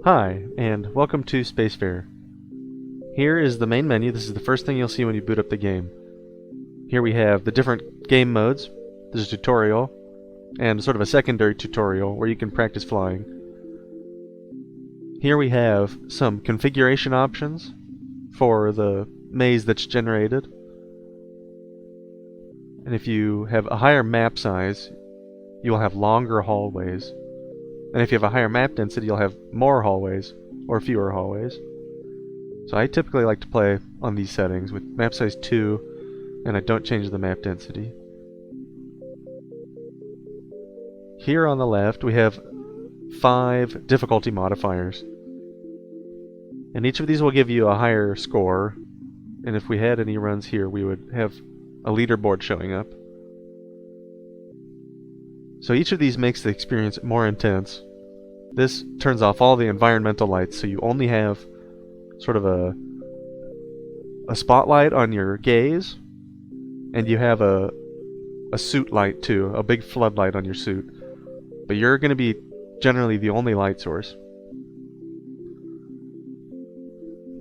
Hi, and welcome to Spacefare. Here is the main menu. This is the first thing you'll see when you boot up the game. Here we have the different game modes. There's a tutorial, and sort of a secondary tutorial where you can practice flying. Here we have some configuration options for the maze that's generated. And if you have a higher map size, you will have longer hallways. And if you have a higher map density, you'll have more hallways or fewer hallways. So I typically like to play on these settings with map size 2, and I don't change the map density. Here on the left we have 5 difficulty modifiers. And each of these will give you a higher score, and if we had any runs here we would have a leaderboard showing up. So each of these makes the experience more intense. This turns off all the environmental lights, so you only have sort of a spotlight on your gaze, and you have a suit light too, a big floodlight on your suit. But you're going to be generally the only light source.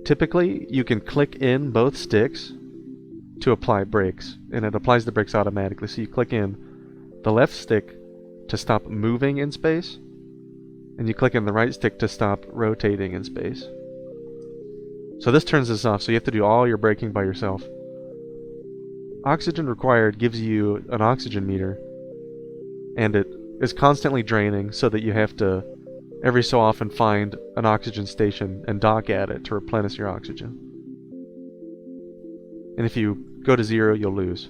Typically, you can click in both sticks to apply brakes, and it applies the brakes automatically. So you click in the left stick to stop moving in space, and you click in the right stick to stop rotating in space. So this turns this off, so you have to do all your braking by yourself. Oxygen required gives you an oxygen meter, and it is constantly draining, so that you have to every so often find an oxygen station and dock at it to replenish your oxygen. And if you go to 0, you'll lose.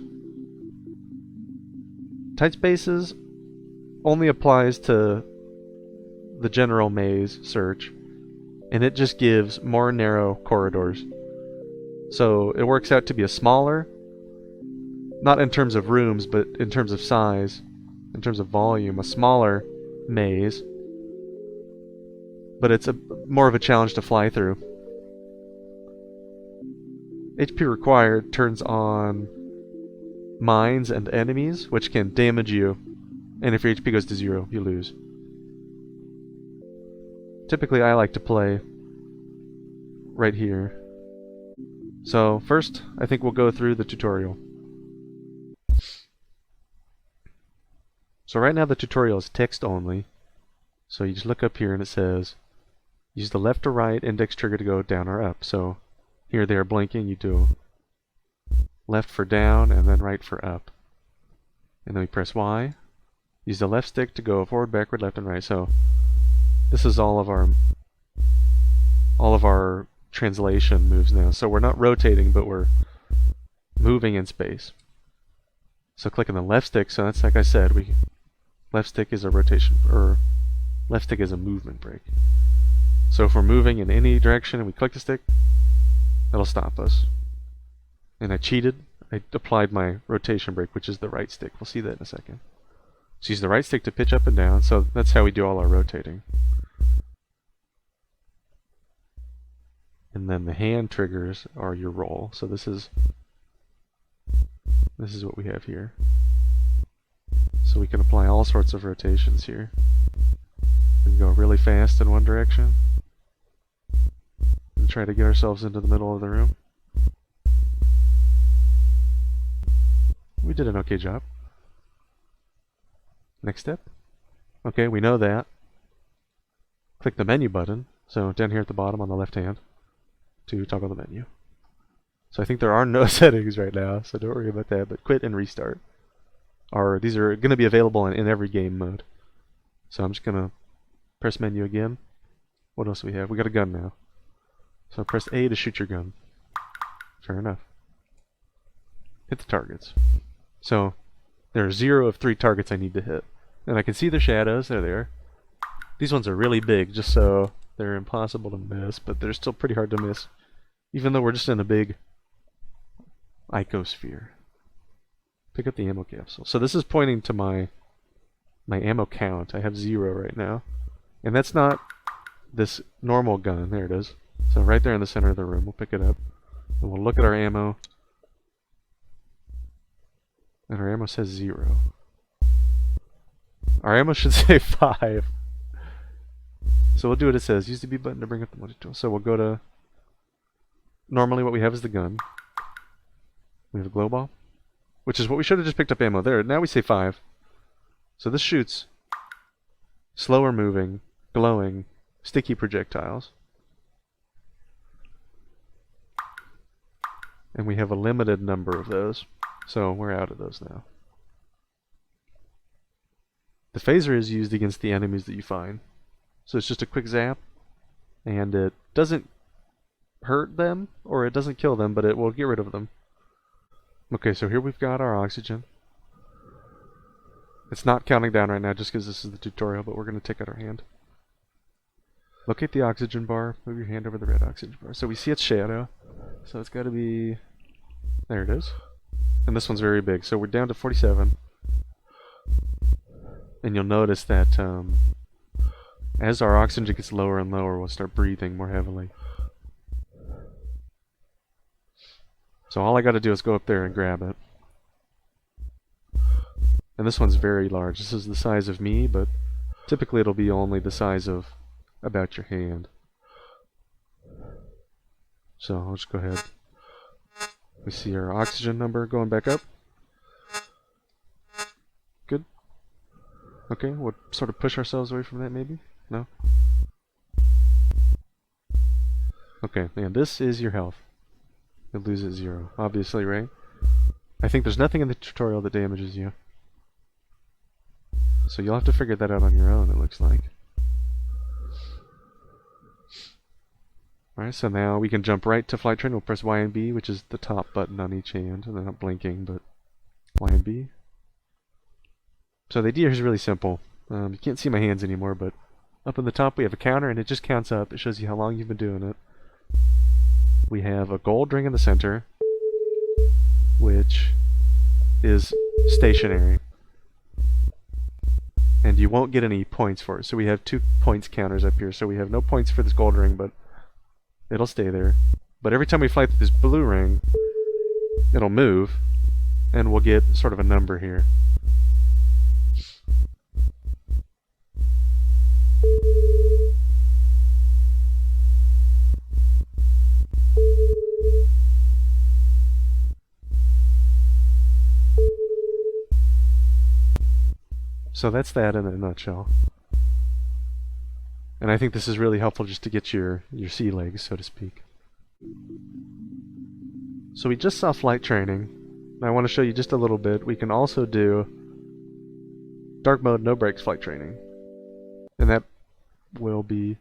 Tight spaces only applies to the general maze search, and it just gives more narrow corridors. So it works out to be a smaller, not in terms of rooms, but in terms of size, in terms of volume, a smaller maze, but it's more of a challenge to fly through. HP required turns on mines and enemies, which can damage you, and if your HP goes to 0, you lose. Typically I like to play right here. So first, I think we'll go through the tutorial. So right now the tutorial is text only. So you just look up here and it says, use the left or right index trigger to go down or up. So here they are blinking, you do left for down and then right for up. And then we press Y. Use the left stick to go forward, backward, left, and right. So this is all of our translation moves now. So we're not rotating, but we're moving in space. So click on the left stick. So that's like I said, left stick is a rotation, or left stick is a movement brake. So if we're moving in any direction and we click the stick, that'll stop us. And I cheated. I applied my rotation brake, which is the right stick. We'll see that in a second. So use the right stick to pitch up and down. So that's how we do all our rotating. And then the hand triggers are your roll. So this is what we have here. So we can apply all sorts of rotations here. We can go really fast in one direction and try to get ourselves into the middle of the room. We did an okay job. Next step. Okay, we know that. Click the menu button, so down here at the bottom on the left hand, to toggle the menu. So I think there are no settings right now, so don't worry about that, but quit and restart. These are going to be available in every game mode. So I'm just going to press menu again. What else do we have? We got a gun now. So press A to shoot your gun. Fair enough. Hit the targets. So there are 0 of 3 targets I need to hit. And I can see the shadows. There they are. These ones are really big, just so they're impossible to miss, but they're still pretty hard to miss, even though we're just in a big icosphere. Pick up the ammo capsule. So this is pointing to my ammo count. I have 0 right now. And that's not this normal gun. There it is. So right there in the center of the room, we'll pick it up. And we'll look at our ammo. And our ammo says 0. Our ammo should say 5. So we'll do what it says. Use the B button to bring up the multi-tool. So we'll go to... Normally what we have is the gun. We have a glow ball, which is what we should have just picked up ammo there. Now we say 5. So this shoots slower moving, glowing, sticky projectiles. And we have a limited number of those. So we're out of those now. The phaser is used against the enemies that you find. So it's just a quick zap, and it doesn't hurt them, or it doesn't kill them, but it will get rid of them. Okay, so here we've got our oxygen. It's not counting down right now just because this is the tutorial, but we're going to take out our hand. Locate the oxygen bar, move your hand over the red oxygen bar. So we see its shadow, so it's got to be... There it is. And this one's very big, so we're down to 47. And you'll notice that as our oxygen gets lower and lower, we'll start breathing more heavily. So all I got to do is go up there and grab it. And this one's very large. This is the size of me, but typically it'll be only the size of about your hand. So I'll just go ahead. We see our oxygen number going back up. Good. Okay, we'll sort of push ourselves away from that maybe? No? Okay, and this is your health. It loses 0, obviously, right? I think there's nothing in the tutorial that damages you. So you'll have to figure that out on your own, it looks like. Alright, so now we can jump right to flight train. We'll press Y and B, which is the top button on each hand. They're not blinking, but Y and B. So the idea here is really simple. You can't see my hands anymore, but up in the top we have a counter, and it just counts up. It shows you how long you've been doing it. We have a gold ring in the center, which is stationary. And you won't get any points for it. So we have 2 points counters up here. So we have no points for this gold ring, but it'll stay there. But every time we fly through this blue ring, it'll move, and we'll get sort of a number here. So that's that in a nutshell. And I think this is really helpful just to get your sea legs, so to speak. So we just saw flight training. I want to show you just a little bit. We can also do dark mode, no brakes flight training. And that will be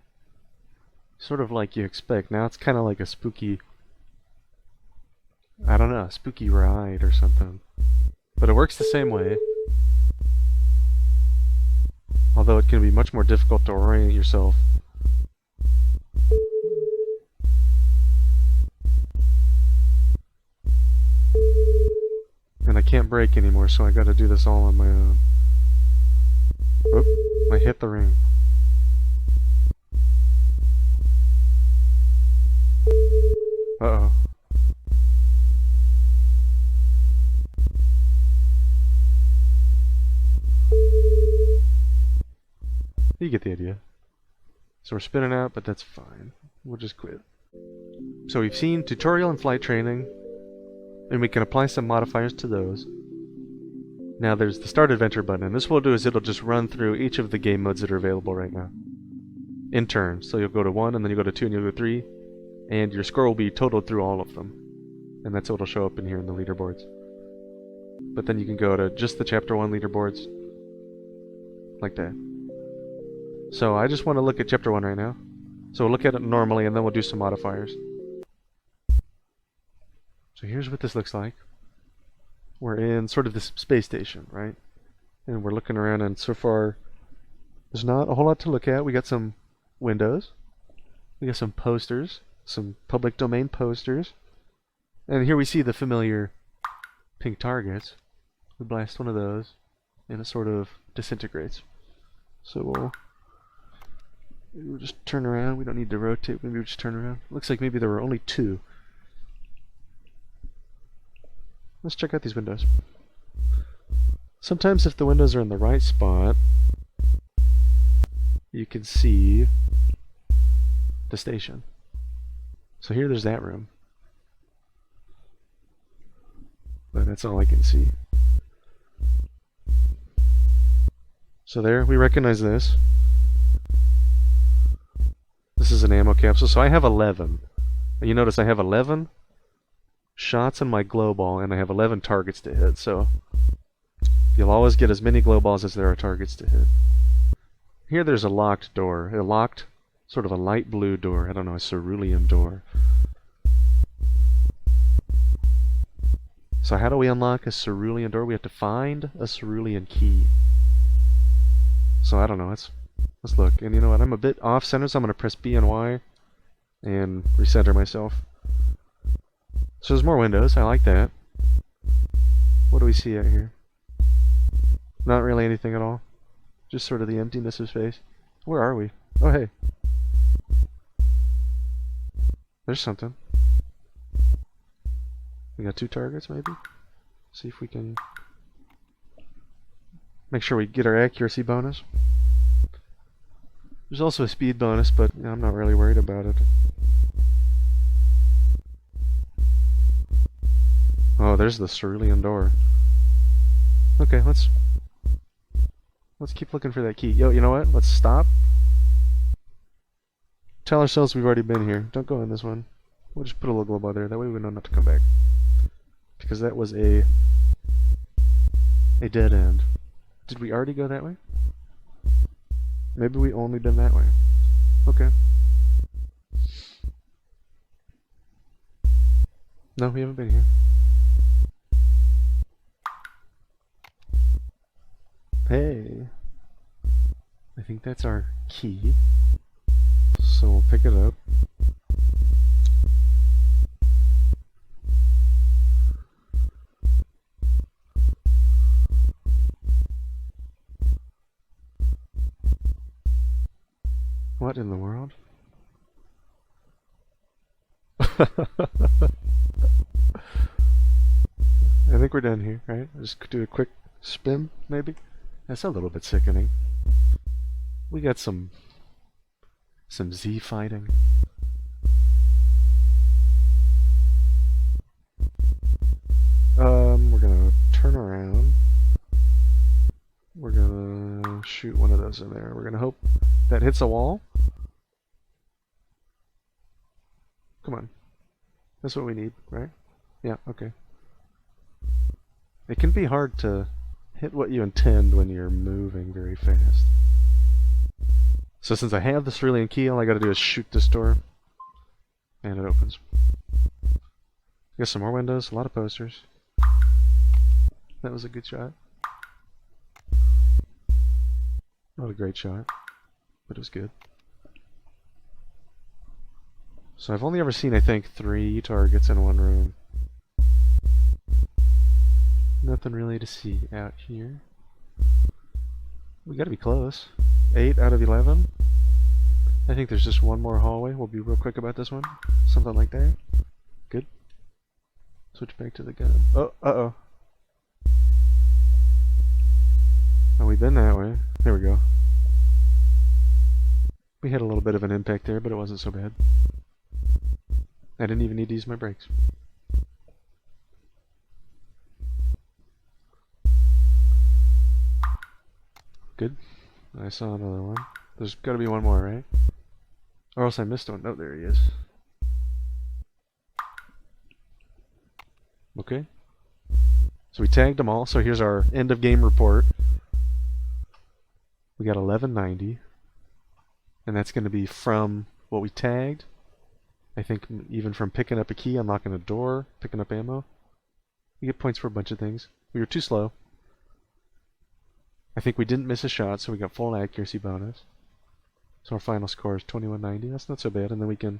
sort of like you expect. Now it's kind of like a spooky, I don't know, a spooky ride or something. But it works the same way. Although it can be much more difficult to orient yourself. And I can't brake anymore, so I gotta do this all on my own. Oop, I hit the ring. Uh-oh. You get the idea. So we're spinning out, but that's fine. We'll just quit. So we've seen tutorial and flight training, and we can apply some modifiers to those. Now there's the start adventure button, and this will do is it'll just run through each of the game modes that are available right now in turn. So you'll go to 1, and then you go to 2, and you'll go to 3, and your score will be totaled through all of them. And that's what will show up in here in the leaderboards. But then you can go to just the chapter 1 leaderboards, like that. So I just want to look at chapter 1 right now. So we'll look at it normally, and then we'll do some modifiers. So here's what this looks like. We're in sort of this space station, right? And we're looking around, and so far there's not a whole lot to look at. We got some windows. We got some posters, some public domain posters. And here we see the familiar pink targets. We blast one of those, and it sort of disintegrates. So we'll just turn around. We don't need to rotate. Maybe we'll just turn around. Looks like maybe there were only 2. Let's check out these windows. Sometimes if the windows are in the right spot, you can see the station. So here there's that room. But that's all I can see. So there, we recognize this. This is an ammo capsule. So I have 11. You notice I have 11 shots in my glow ball, and I have 11 targets to hit. So you'll always get as many glow balls as there are targets to hit. Here there's a locked door. A locked, sort of a light blue door. I don't know, a cerulean door. So how do we unlock a cerulean door? We have to find a cerulean key. So I don't know, let's look. And you know what, I'm a bit off-center, so I'm going to press B and Y and recenter myself. So there's more windows, I like that. What do we see out here? Not really anything at all. Just sort of the emptiness of space. Where are we? Oh, hey. There's something. We got 2 targets, maybe? See if we can make sure we get our accuracy bonus. There's also a speed bonus, but I'm not really worried about it. Oh, there's the cerulean door. Okay, let's keep looking for that key. Yo, you know what? Let's stop. Tell ourselves we've already been here. Don't go in this one. We'll just put a little glow bar there. That way we know not to come back. Because that was a dead end. Did we already go that way? Maybe we only been that way. Okay. No, we haven't been here. Hey. I think that's our key. So we'll pick it up. What in the world? I think we're done here, right? Just do a quick spin, maybe? That's a little bit sickening. We got some Z fighting. We're gonna turn around. We're gonna shoot one of those in there. We're gonna hope that hits a wall. Come on. That's what we need, right? Yeah, okay. It can be hard to hit what you intend when you're moving very fast. So since I have the cerulean key, all I gotta do is shoot this door. And it opens. Got some more windows, a lot of posters. That was a good shot. Not a great shot, but it was good. So I've only ever seen, I think, 3 targets in one room. Nothing really to see out here. We gotta be close. 8 out of 11. I think there's just one more hallway. We'll be real quick about this one. Something like that. Good. Switch back to the gun. Oh, uh-oh. Oh, we've been that way. There we go. We had a little bit of an impact there, but it wasn't so bad. I didn't even need to use my brakes. Good. I saw another one. There's gotta be one more, right? Or else I missed one. Oh, there he is. Okay. So we tagged them all. So here's our end of game report. We got 1190. And that's going to be from what we tagged. I think even from picking up a key, unlocking a door, picking up ammo. We get points for a bunch of things. We were too slow. I think we didn't miss a shot, so we got full accuracy bonus. So our final score is 2190. That's not so bad. And then we can...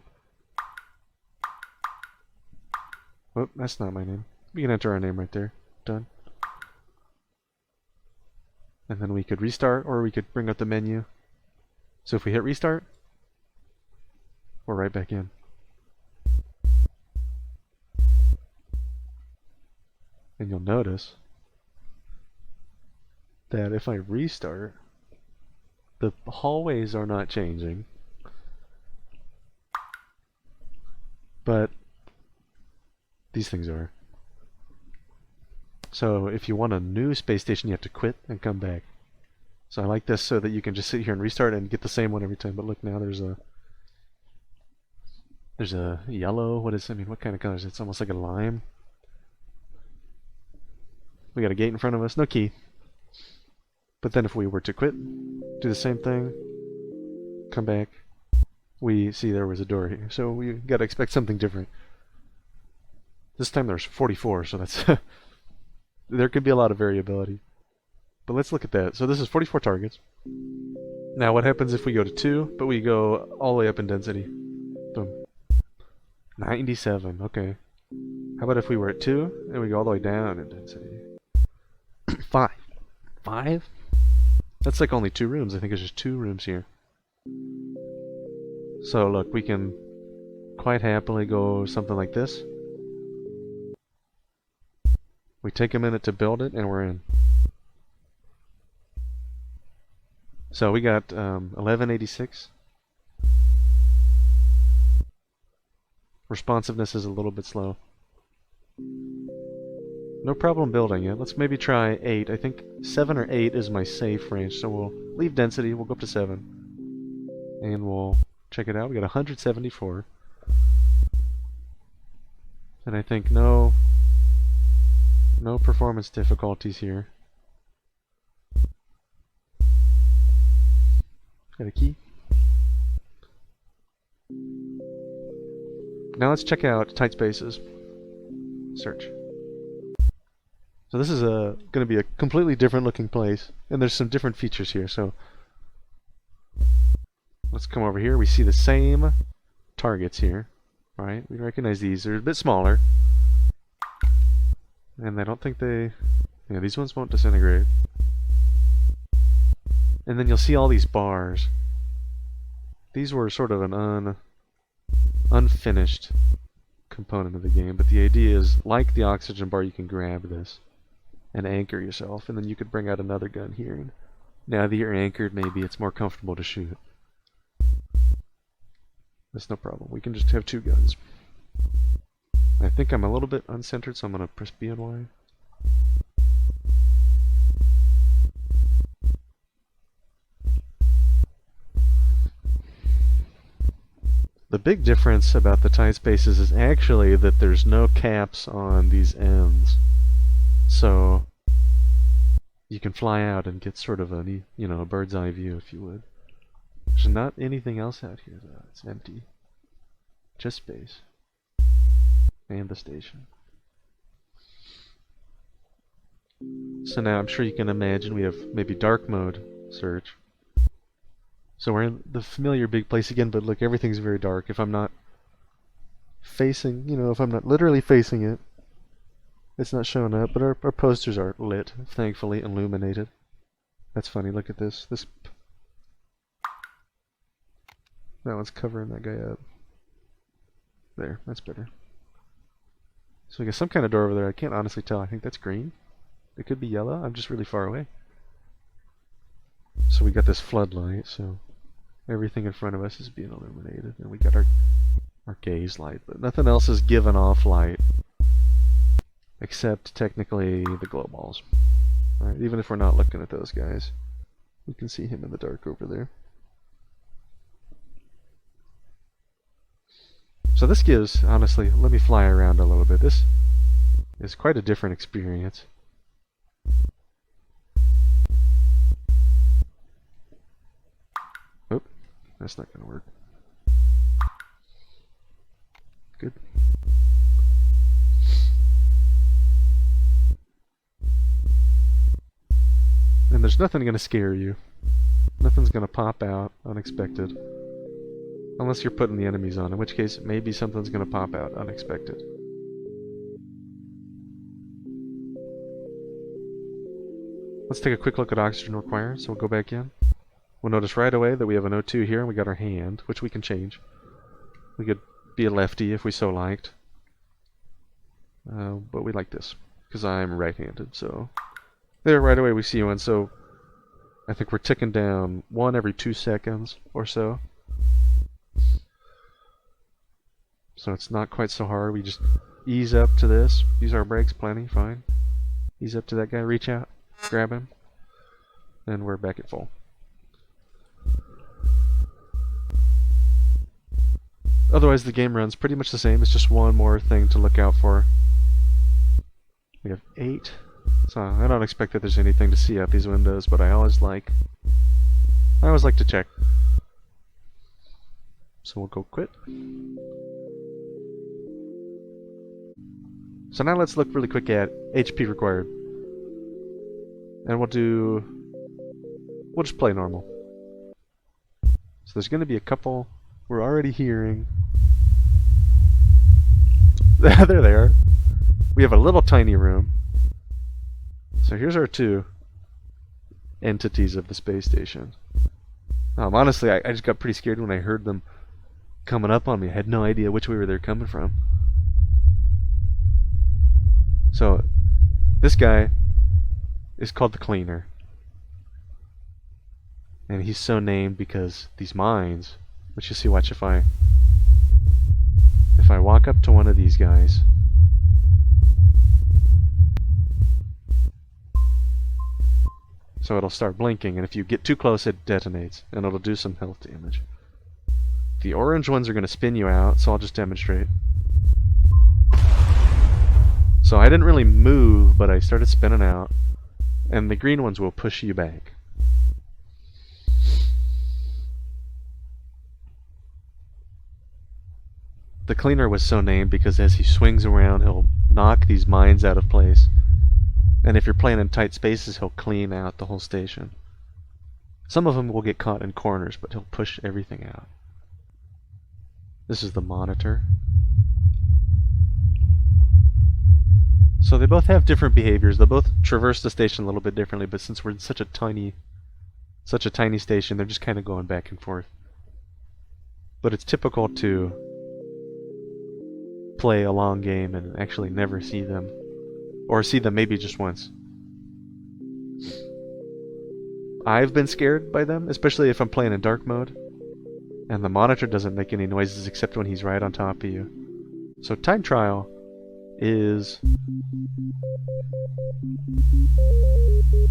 Oh, that's not my name. We can enter our name right there. Done. And then we could restart, or we could bring up the menu. So if we hit restart, we're right back in. And you'll notice that if I restart, the hallways are not changing. but these things are. So if you want a new space station, you have to quit and come back. So I like this so that you can just sit here and restart and get the same one every time. But look, now there's a yellow. What is? I mean, what kind of color is it? It's almost like a lime. We got a gate in front of us. No key. But then if we were to quit, do the same thing, come back, we see there was a door here. So we got to expect something different. This time there's 44, so that's there could be a lot of variability. But let's look at that. So this is 44 targets. Now what happens if we go to 2, but we go all the way up in density? Boom. 97, okay. How about if we were at 2, and we go all the way down in density? 5. 5? That's like only 2 rooms. I think there's just 2 rooms here. So look, we can quite happily go something like this. We take a minute to build it, and we're in. So we got 1186. Responsiveness is a little bit slow. No problem building it. Let's maybe try 8. I think 7 or 8 is my safe range, so we'll leave density. We'll go up to 7. And we'll check it out. We got 174. And I think no performance difficulties here. Got a key. Now let's check out tight spaces. Search. So this is going to be a completely different looking place, and there's some different features here. So let's come over here. We see the same targets here. All right, we recognize these. They're a bit smaller, and I don't think they. Yeah, these ones won't disintegrate. And then you'll see all these bars. These were sort of an unfinished component of the game, but the idea is, like the oxygen bar, you can grab this and anchor yourself, and then you could bring out another gun here. And now that you're anchored, maybe it's more comfortable to shoot. That's no problem. We can just have 2 guns. I think I'm a little bit uncentered, so I'm going to press B and Y. The big difference about the tight spaces is actually that there's no caps on these ends. So you can fly out and get sort of a, a bird's eye view, if you would. There's not anything else out here though. It's empty. Just space. And the station. So now I'm sure you can imagine we have maybe dark mode search. So we're in the familiar big place again, but look, everything's very dark. If I'm not facing, if I'm not literally facing it, it's not showing up, but our posters are lit, thankfully illuminated. That's funny, look at this. That one's covering that guy up. There, that's better. So we got some kind of door over there. I can't honestly tell. I think that's green. It could be yellow. I'm just really far away. So we got this floodlight, so everything in front of us is being illuminated. And we got our gaze light, but nothing else is giving off light. Except, technically, the glow balls. Alright, even if we're not looking at those guys. We can see him in the dark over there. So this gives, honestly, let me fly around a little bit. This is quite a different experience. Oh, that's not going to work. Good. And there's nothing going to scare you. Nothing's going to pop out unexpected. Unless you're putting the enemies on, in which case maybe something's going to pop out unexpected. Let's take a quick look at oxygen required, so we'll go back in. We'll notice right away that we have an O2 here, and we got our hand, which we can change. We could be a lefty if we so liked. But we like this, because I'm right-handed, so... There, right away we see one, so... I think we're ticking down 1 every 2 seconds or so. So it's not quite so hard. We just ease up to this. Use our brakes plenty, fine. Ease up to that guy, reach out, grab him, and we're back at full. Otherwise the game runs pretty much the same. It's just one more thing to look out for. We have 8. So I don't expect that there's anything to see out these windows, but I always like to check. So we'll go quit. So now let's look really quick at HP required. And we'll just play normal. So there's going to be a couple we're already hearing. There they are. We have a little tiny room. So here's our 2 entities of the space station. Honestly, I just got pretty scared when I heard them coming up on me. I had no idea which way they're coming from. So this guy is called the Cleaner. And he's so named because these mines, which you see, watch if I walk up to one of these guys, so it'll start blinking, and if you get too close it detonates, and it'll do some health damage. The orange ones are going to spin you out, so I'll just demonstrate. So I didn't really move, but I started spinning out, and the green ones will push you back. The Cleaner was so named because as he swings around he'll knock these mines out of place. And if you're playing in tight spaces, he'll clean out the whole station. Some of them will get caught in corners, but he'll push everything out. This is the Monitor. So they both have different behaviors. They'll both traverse the station a little bit differently, but since we're in such a tiny station, they're just kind of going back and forth. But it's typical to play a long game and actually never see them. Or see them maybe just once. I've been scared by them, especially if I'm playing in dark mode. And the Monitor doesn't make any noises except when he's right on top of you. So time trial is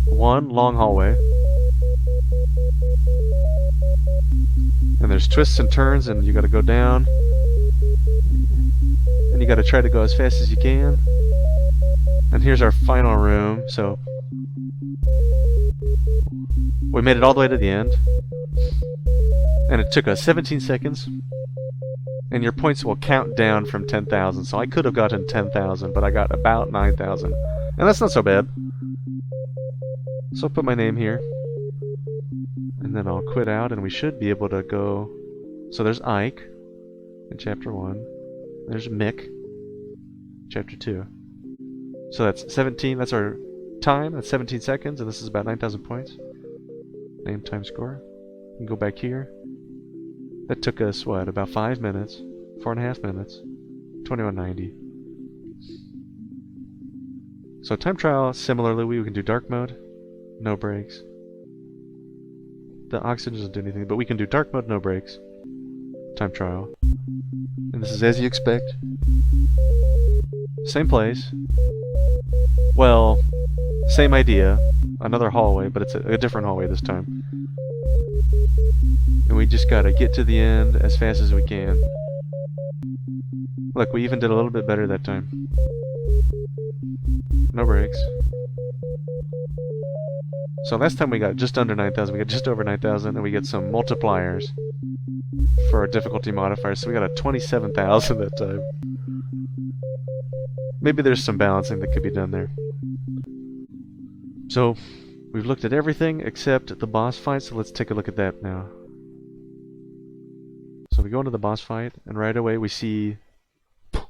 one long hallway. And there's twists and turns and you gotta go down. And you gotta try to go as fast as you can. And here's our final room, so we made it all the way to the end. And it took us 17 seconds. And your points will count down from 10,000, so I could have gotten 10,000, but I got about 9,000. And that's not so bad. So I'll put my name here. And then I'll quit out, and we should be able to go... So there's Ike in Chapter 1. There's Mick, Chapter 2. So that's 17, that's our time, that's 17 seconds, and this is about 9,000 points. Name, time, score. You can go back here. That took us, what, about 5 minutes? 4.5 minutes. 2190. So time trial, similarly, we can do dark mode, no brakes. The oxygen doesn't do anything, but we can do dark mode, no brakes. Time trial. And this is as you expect. Same place. Well, same idea. Another hallway, but it's a different hallway this time. And we just gotta get to the end as fast as we can. Look, we even did a little bit better that time. No brakes. So last time we got just under 9,000, we got just over 9,000, and we get some multipliers for our difficulty modifiers, so we got a 27,000 that time. Maybe there's some balancing that could be done there. So, we've looked at everything except the boss fight, so let's take a look at that now. So we go into the boss fight, and right away we see...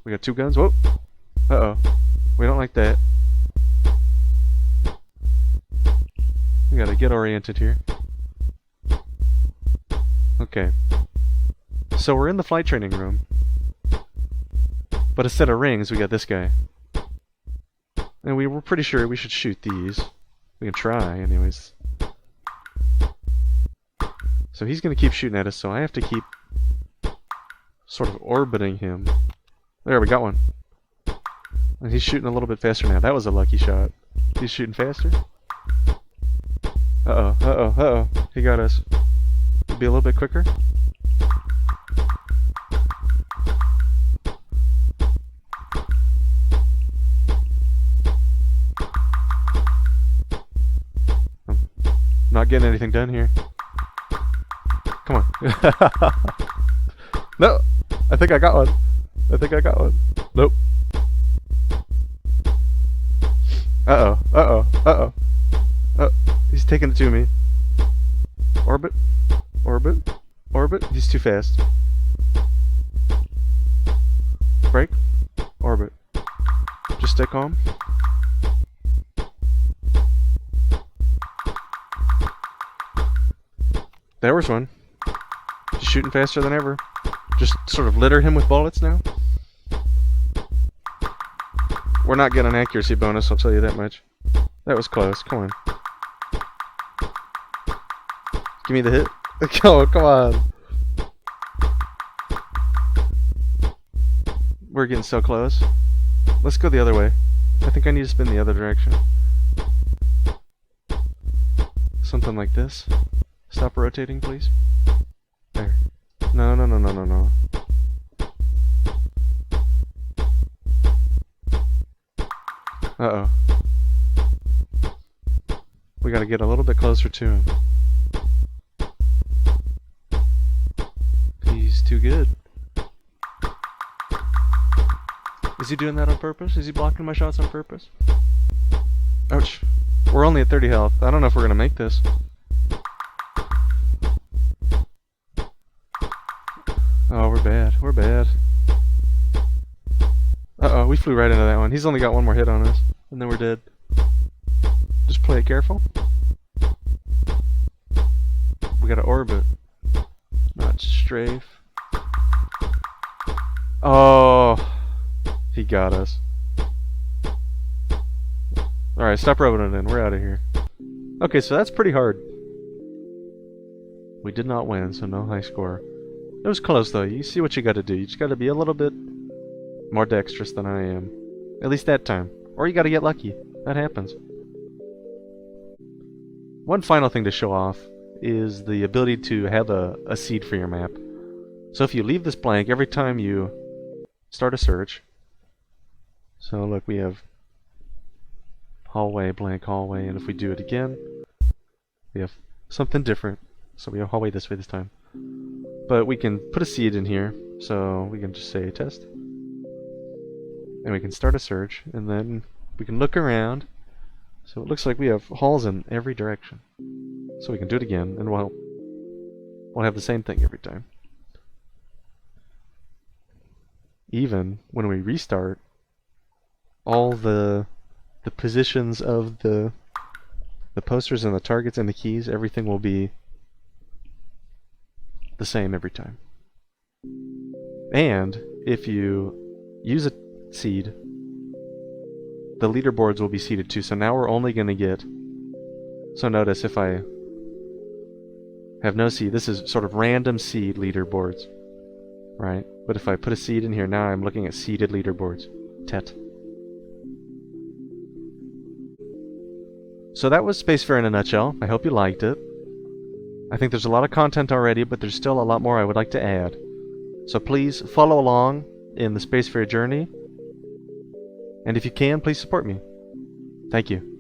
We got 2 guns. Whoa! Uh-oh. We don't like that. We gotta get oriented here. Okay. So we're in the flight training room. But instead of rings, we got this guy. And we were pretty sure we should shoot these. We can try, anyways. So he's gonna keep shooting at us, so I have to keep sort of orbiting him There, we got one. And he's shooting a little bit faster now. That was a lucky shot. He's shooting faster. Uh-oh, uh-oh, uh-oh. He got us. Be a little bit quicker. Not getting anything done here. Come on. No! I think I got one. I think I got one. Nope. Uh-oh. Uh-oh. Uh-oh. Oh, he's taking it to me. Orbit. Orbit. Orbit. He's too fast. Brake. Orbit. Just stay calm. There was one. Just shooting faster than ever. Just sort of litter him with bullets now. We're not getting an accuracy bonus, I'll tell you that much. That was close. Come on. Give me the hit. Oh, come on. We're getting so close. Let's go the other way. I think I need to spin the other direction. Something like this. Stop rotating, please. There. No, no, no, no, no, no. Uh-oh. We gotta get a little bit closer to him. He's too good. Is he doing that on purpose? Is he blocking my shots on purpose? Ouch. We're only at 30 health. I don't know if we're gonna make this. Oh, we're bad. We're bad. Uh-oh, we flew right into that one. He's only got one more hit on us, and then we're dead. Just play it careful. We gotta orbit. Not strafe. Oh, he got us. Alright, stop rubbing it in. We're out of here. Okay, so that's pretty hard. We did not win, so no high score. It was close, though. You see what you gotta do. You just gotta be a little bit more dexterous than I am. At least that time. Or you gotta get lucky. That happens. One final thing to show off is the ability to have a seed for your map. So if you leave this blank every time you start a search. So look, we have hallway, blank hallway, and if we do it again, we have something different. So we have hallway this way this time. But we can put a seed in here, so we can just say test. And we can start a search, and then we can look around. So it looks like we have halls in every direction. So we can do it again, and we'll have the same thing every time. Even when we restart, all the positions of the posters and the targets and the keys, everything will be the same every time. And if you use a seed, the leaderboards will be seeded too. So now we're only going to get... So notice if I have no seed, this is sort of random seed leaderboards, right? But if I put a seed in here, now I'm looking at seeded leaderboards. Tet. So that was Spacefare in a nutshell. I hope you liked it. I think there's a lot of content already, but there's still a lot more I would like to add. So please follow along in the Spacefare journey. And if you can, please support me. Thank you.